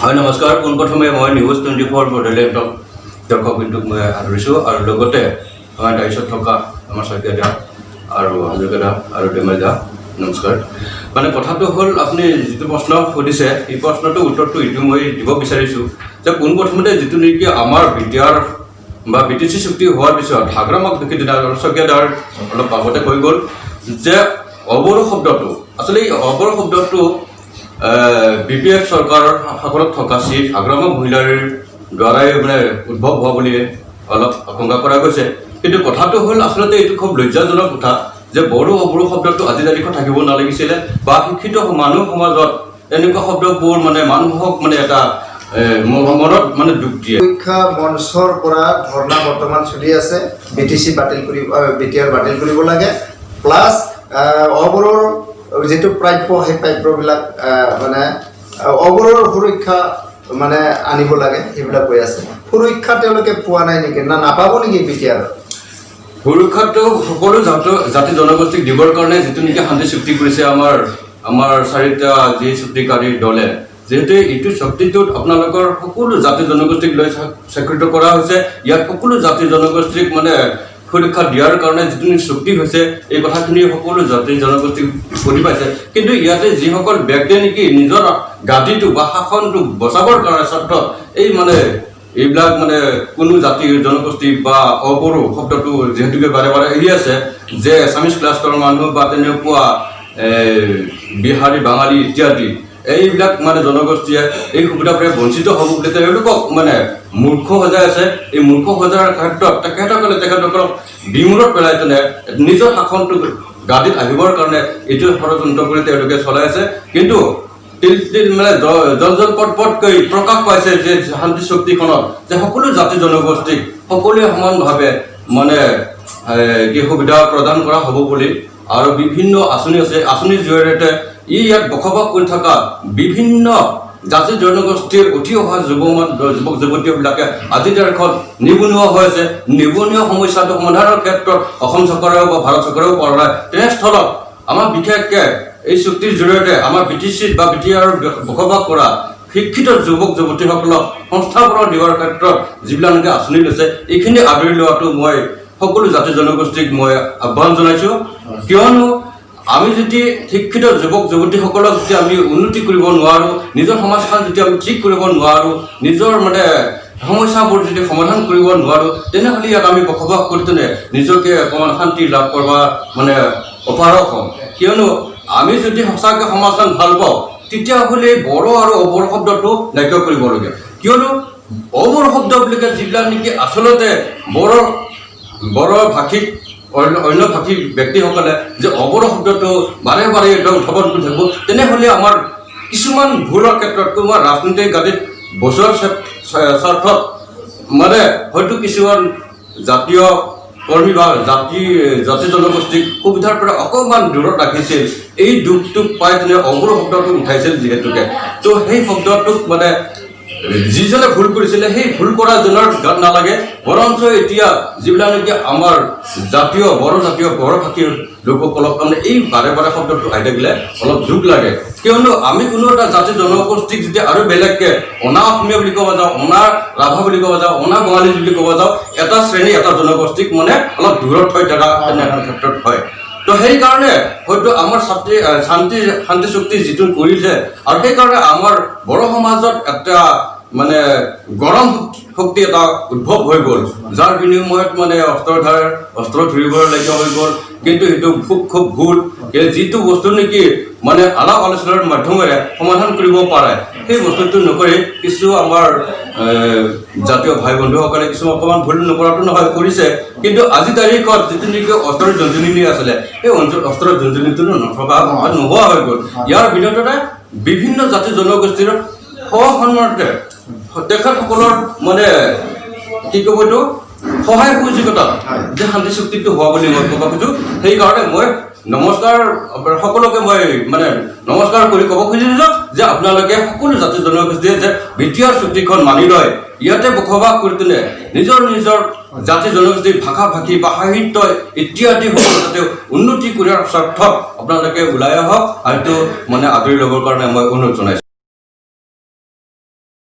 হয় নমস্কাৰ পোনপ্ৰথমে মই নিউজ 24 বড়োলেণ্ডক দৰ্শক বিন্দুক মই আদৰিছোঁ আৰু লগতে আমাৰ দায়িত্বত থকা আমাৰ শইকীয়া দা আৰু হাজৰিকা দা আৰু ডেমাই দা নমস্কাৰ। মানে কথাটো হ'ল আপুনি যিটো প্ৰশ্ন সুধিছে এই প্ৰশ্নটোৰ উত্তৰটো এইটো মই দিব বিচাৰিছোঁ যে পোনপ্ৰথমতে যিটো নেকি আমাৰ বিটিআৰ বা BTC চুক্তি হোৱাৰ পিছত হাগ্ৰামক দেখি দিনা শইকীয়া দাৰ অলপ আগতে কৈ গ'ল যে অবৰো শব্দটো আচলতে এই অবৰো শব্দটো BPF চৰকাৰৰ শাসনত থকা চিফ হাগ্ৰামা মহিলাৰ দ্বাৰাই মানে উদ্ভৱ হোৱা বুলি অলপ আশংকা কৰা গৈছে। কিন্তু কথাটো হ'ল আচলতে এইটো খুব লজ্জাজনক কথা যে বড়ো অবৰো শব্দটো আজিৰ তাৰিখত থাকিব নালাগিছিলে বা শিক্ষিত মানুহ সমাজত এনেকুৱা শব্দবোৰ মানে মানুহক মানে এটা মনত মানে দুখ দিয়ে। শিক্ষা মঞ্চৰ পৰা ধৰ্ণা বৰ্তমান চলি আছে BTC বাতিল কৰি BTR বাতিল কৰিব লাগে প্লাছ অবৰৰ যেটো প্ৰাপ্য সেই প্ৰাপ্যবিলাক মানে অবৰৰ সুৰক্ষা মানে আনিব লাগে সেইবিলাক কৈ আছে। সুৰক্ষা তেওঁলোকে পোৱা নাই নেকি না নাপাব নেকি BTR? সুৰক্ষাটো সকলো জাতি জনগোষ্ঠীক দিবৰ কাৰণে যিটো নেকি শান্তি চুক্তি কৰিছে আমাৰ চাৰিটা যি চুক্তিকাৰী দলে যেহেতু এইটো চুক্তিটোত আপোনালোকৰ সকলো জাতি জনগোষ্ঠীক লৈ স্বীকৃত কৰা হৈছে। ইয়াত সকলো জাতি জনগোষ্ঠীক মানে সুৰক্ষা দিয়াৰ কাৰণে যিটো চুক্তি হৈছে এই কথাখিনি সকলো জাতি জনগোষ্ঠীক বুজি পাইছে। কিন্তু ইয়াতে যিসকল ব্যক্তিয়ে নেকি নিজৰ গাদীটো বা শাসনটো বচাবৰ কাৰণে স্বাৰ্থত এই মানে এইবিলাক মানে কোনো জাতি জনগোষ্ঠী বা অবৰো শব্দটো যিহেতুকে বাৰে বাৰে এৰি আছে যে এছামিছ ক্লাষ্টাৰৰ মানুহ বা তেনেকুৱা বিহাৰী বাঙালী ইত্যাদি এইবিলাক মানে জনগোষ্ঠীয়ে এই সুবিধাৰ পৰা বঞ্চিত হ'ব বুলি তেওঁলোকক মানে মূৰ্খ সজাই আছে। এই মূৰ্খ সজাৰ ক্ষেত্ৰত তেখেতসকলক বিমূৰত পেলাই তেনে নিজৰ শাসনটো গাদীত আহিবৰ কাৰণে এইটো ষড়যন্ত্ৰ কৰি তেওঁলোকে চলাই আছে। কিন্তু মানে পটকৈ প্ৰকাশ পাইছে যে শান্তি চুক্তিখনত যে সকলো জাতি জনগোষ্ঠীক সকলোৱে সমানভাৱে মানে কি সুবিধা প্ৰদান কৰা হ'ব বুলি আৰু বিভিন্ন আঁচনি আছে। আঁচনিৰ জৰিয়তে ইয়াত বসবাস কৰি থকা বিভিন্ন জাতি জনগোষ্ঠীৰ উঠি অহা যুৱক যুৱতীবিলাকে আজিৰ তাৰিখত নিবনুৱা হৈ আছে। নিবনুৱা সমস্যাটো সমাধানৰ ক্ষেত্ৰত অসম চৰকাৰেও বা ভাৰত চৰকাৰেও পৰা নাই। তেনেস্থলত আমাৰ বিশেষকৈ এই চুক্তিৰ জৰিয়তে আমাৰ BTCত বা BTR বসবাস কৰা শিক্ষিত যুৱক যুৱতীসকলক সংস্থাপন দিয়াৰ ক্ষেত্ৰত যিবিলাকে আঁচনি লৈছে এইখিনি আদৰি লোৱাটো মই সকলো জাতি জনগোষ্ঠীক মই আহ্বান জনাইছোঁ। কিয়নো আমি যদি শিক্ষিত যুৱক যুৱতীসকলক যদি আমি উন্নতি কৰিব নোৱাৰোঁ, নিজৰ সমাজখন যদি আমি ঠিক কৰিব নোৱাৰোঁ, নিজৰ মানে সমস্যাবোৰ যদি সমাধান কৰিব নোৱাৰোঁ, তেনেহ'লে ইয়াত আমি বসবাস কৰি তেনে নিজকে অকণমান শান্তি লাভ কৰিব মানে অপাৰক হ'ম। কিয়নো আমি যদি সঁচাকৈ সমাজখন ভাল পাওঁ তেতিয়াহ'লে বড়ো আৰু অবৰো শব্দটো নাইকিয়া কৰিবলগীয়া। কিয়নো অবৰো শব্দ বুলি কয় যিবিলাক নেকি আচলতে বড়ো ভাষিক অন্য ভাষী ব্যক্তিসকলে যে অবৰো শব্দটো বাৰে বাৰে একদম উত্থাপন কৰি থাকিব, তেনেহ'লে আমাৰ কিছুমান ভুলৰ ক্ষেত্ৰত আমাৰ ৰাজনৈতিক গাদীত বচোৱাৰ স্বাৰ্থত মানে হয়তো কিছুমান জাতীয় কৰ্মী বা জাতি জনগোষ্ঠীক সুবিধাৰ পৰা অকণমান দূৰত ৰাখিছিল। এই দুখটোক পাই তেনে অবৰো শব্দটো উঠাইছিল যিহেতুকে। তো সেই শব্দটোক মানে যিজনে ভুল কৰিছিলে সেই ভুল কৰাজনৰ গাত নালাগে, বৰঞ্চ এতিয়া যিবিলাক নেকি আমাৰ বড়ো ভাষীৰ লোকসকলক মানে এই বাৰে বাৰে শব্দটো আহি থাকিলে অলপ দুখ লাগে। কিয়নো আমি কোনো এটা জাতি জনগোষ্ঠীক যেতিয়া আৰু বেলেগকৈ অনা অসমীয়া বুলি ক'ব যাওঁ, অনা ৰাভা বুলি ক'ব যাওঁ, অনা বঙালী বুলি ক'ব যাওঁ, এটা শ্ৰেণী এটা জনগোষ্ঠীক মানে অলপ দূৰত থৈ থকা তেনেকুৱা ক্ষেত্ৰত হয়। তো সেইকাৰণে হয়তো আমাৰ শান্তি চুক্তি যিটো কৰিছে আৰু সেইকাৰণে আমাৰ বড়ো সমাজত এটা মানে গৰম শক্তি এটা উদ্ভৱ হৈ গ'ল, যাৰ বিনিময়ত মানে অস্ত্ৰ ধৰিবলগীয়া হৈ গ'ল। কিন্তু সেইটো খুব ভুল। যিটো বস্তু নেকি মানে আলাপ আলোচনাৰ মাধ্যমেৰে সমাধান কৰিব পাৰে সেই বস্তুটো নকৰি কিছু আমাৰ জাতীয় ভাই বন্ধুসকলে কিছুমান অকণমান ভুল নকৰাটো নহয় কৰিছে। কিন্তু আজিৰ তাৰিখত যিটো নেকি অস্ত্ৰৰ জঞ্জনি আছিলে সেই অস্ত্ৰৰ জঞ্জনিটো নথকা নোহোৱা হৈ গ'ল। ইয়াৰ ভিতৰতে বিভিন্ন জাতি জনগোষ্ঠীৰ সসন্মতে তেখেতসকলৰ মানে কি ক'ব এইটো সহায় সহযোগিতা যে শান্তি চুক্তিটো হোৱা বুলি মই ক'ব খোজোঁ। সেইকাৰণে মই সকলোকে মই মানে নমস্কাৰ কৰি ক'ব খুজিছোঁ যে আপোনালোকে সকলো জাতি জনগোষ্ঠীয়ে যে BTR চুক্তিখন মানি লয়, ইয়াতে বসবাস কৰি তেনে নিজৰ জাতি জনগোষ্ঠীৰ ভাষা ভাষী বা সাহিত্য ইত্যাদি সকলো যাতে উন্নতি কৰাৰ স্বাৰ্থত আপোনালোকে ওলাই আহক আৰু মানে আদৰি ল'বৰ কাৰণে মই অনুৰোধ জনাইছোঁ।